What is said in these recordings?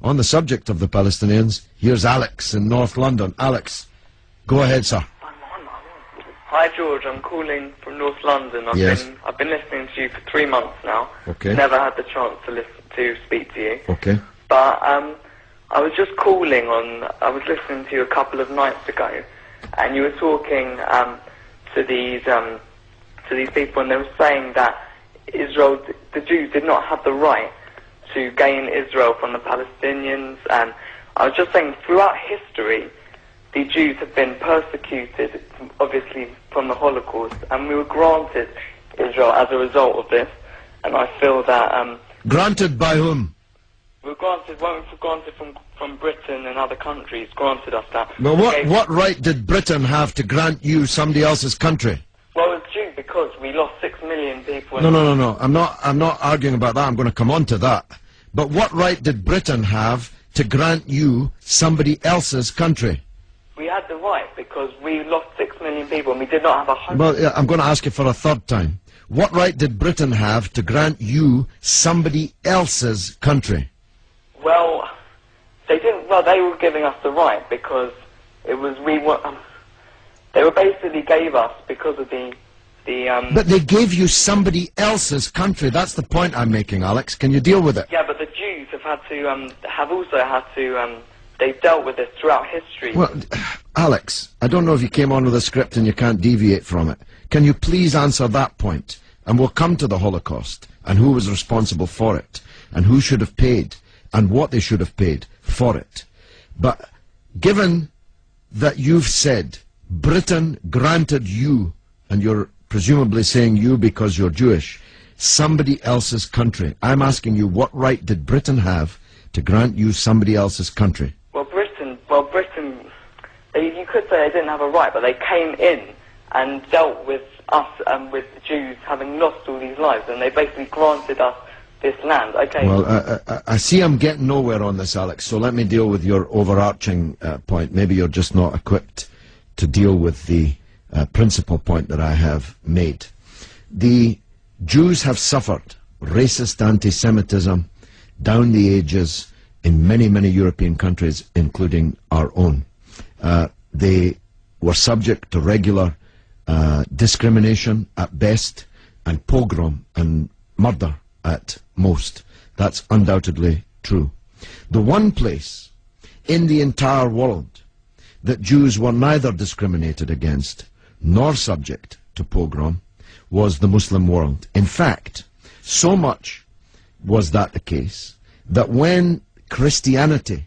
on the subject of the Palestinians. Here's Alex in North London. Alex, go ahead, sir. Hi, George. I'm calling from North London. I've been listening to you for 3 months now. Okay. Never had the chance to speak to you. Okay. But I was just calling on. I was listening to you a couple of nights ago, and you were talking to these people, and they were saying that Israel, the Jews, did not have the right to gain Israel from the Palestinians. And I was just saying, throughout history, the Jews have been persecuted, obviously from the Holocaust, and we were granted Israel as a result of this. And I feel that granted by whom? We were granted from Britain and other countries. Granted us that. Well, what right did Britain have to grant you somebody else's country? Well, it's due because we lost 6 million people. No. I'm not arguing about that. I'm going to come on to that. But what right did Britain have to grant you somebody else's country? We had the right because we lost 6 million people and we did not have a home. Well, yeah, I'm going to ask you for a third time. What right did Britain have to grant you somebody else's country? Well, they didn't. Well, they were giving us the right because it was they were basically gave us because of the. But they gave you somebody else's country. That's the point I'm making, Alex. Can you deal with it? Yeah, but the Jews have had to have also had to. They've dealt with this throughout history. Well, Alex, I don't know if you came on with a script and you can't deviate from it. Can you please answer that point? And we'll come to the Holocaust and who was responsible for it and who should have paid and what they should have paid for it. But given that you've said Britain granted you, and you're presumably saying you because you're Jewish, somebody else's country, I'm asking you, what right did Britain have to grant you somebody else's country? Britain, you could say they didn't have a right, but they came in and dealt with us and with the Jews having lost all these lives, and they basically granted us this land. Okay. Well, I see I'm getting nowhere on this, Alex, so let me deal with your overarching point. Maybe you're just not equipped to deal with the principal point that I have made. The Jews have suffered racist anti-Semitism down the ages in many, many European countries, including our own. They were subject to regular discrimination at best, and pogrom and murder at most. That's undoubtedly true. The one place in the entire world that Jews were neither discriminated against nor subject to pogrom was the Muslim world. In fact, so much was that the case that when Christianity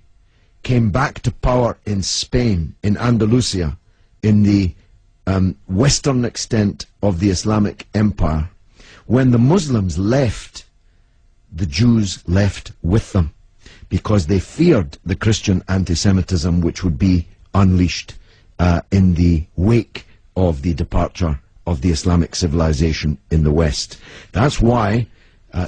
came back to power in Spain, in Andalusia, in the western extent of the Islamic Empire, when the Muslims left, the Jews left with them because they feared the Christian anti-Semitism which would be unleashed in the wake of the departure of the Islamic civilization in the West. That's why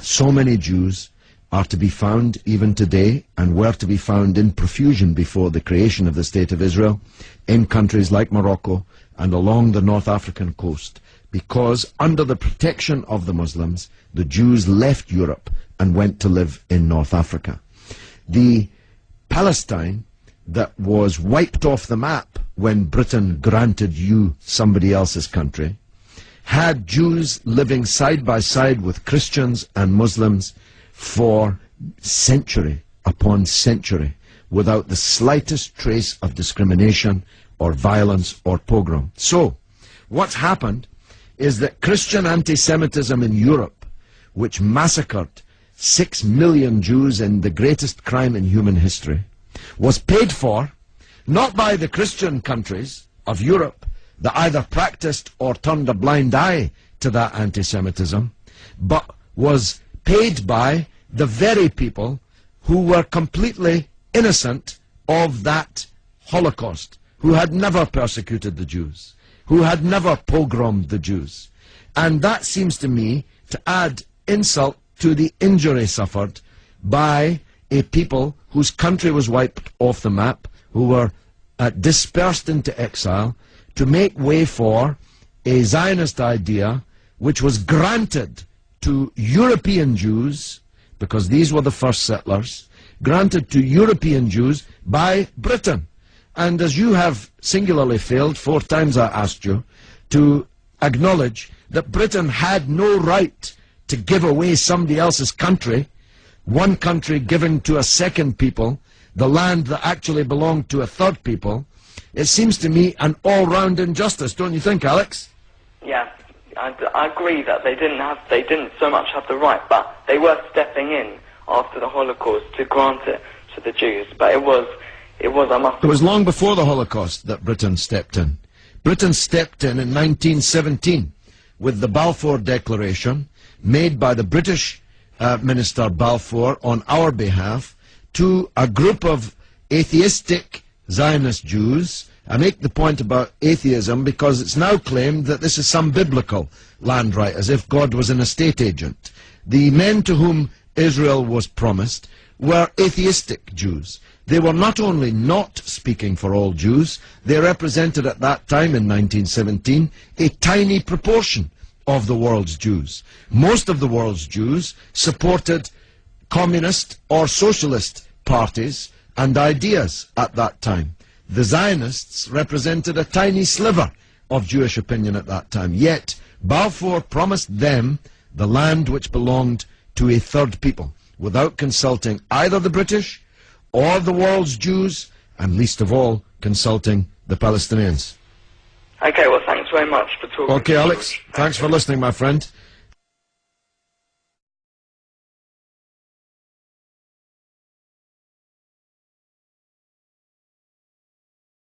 so many Jews are to be found even today, and were to be found in profusion before the creation of the State of Israel, in countries like Morocco and along the North African coast, because under the protection of the Muslims, the Jews left Europe and went to live in North Africa. The Palestine that was wiped off the map when Britain granted you somebody else's country had Jews living side by side with Christians and Muslims for century upon century without the slightest trace of discrimination or violence or pogrom. So, what's happened is that Christian anti-Semitism in Europe, which massacred 6 million Jews in the greatest crime in human history, was paid for not by the Christian countries of Europe that either practiced or turned a blind eye to that anti-Semitism, but was paid by the very people who were completely innocent of that Holocaust, who had never persecuted the Jews, who had never pogromed the Jews. And that seems to me to add insult to the injury suffered by a people whose country was wiped off the map, who were dispersed into exile, to make way for a Zionist idea which was granted to European Jews, because these were the first settlers, granted to European Jews by Britain. And as you have singularly failed, 4 times I asked you, to acknowledge that Britain had no right to give away somebody else's country, one country giving to a second people, the land that actually belonged to a third people, it seems to me an all-round injustice, don't you think, Alex? Yeah, I agree that they didn't so much have the right, but they were stepping in after the Holocaust to grant it to the Jews. But it was It was long before the Holocaust that Britain stepped in. Britain stepped in 1917 with the Balfour Declaration made by the British Minister Balfour on our behalf to a group of atheistic Zionist Jews. I make the point about atheism because it's now claimed that this is some biblical land right, as if God was an estate agent. The men to whom Israel was promised were atheistic Jews. They were not only not speaking for all Jews, they represented at that time in 1917 a tiny proportion of the world's Jews. Most of the world's Jews supported communist or socialist parties and ideas at that time. The Zionists represented a tiny sliver of Jewish opinion at that time. Yet Balfour promised them the land which belonged to a third people, without consulting either the British or the world's Jews, and least of all, consulting the Palestinians. Okay, well, thanks very much for talking. Okay, Alex, thanks for listening, my friend.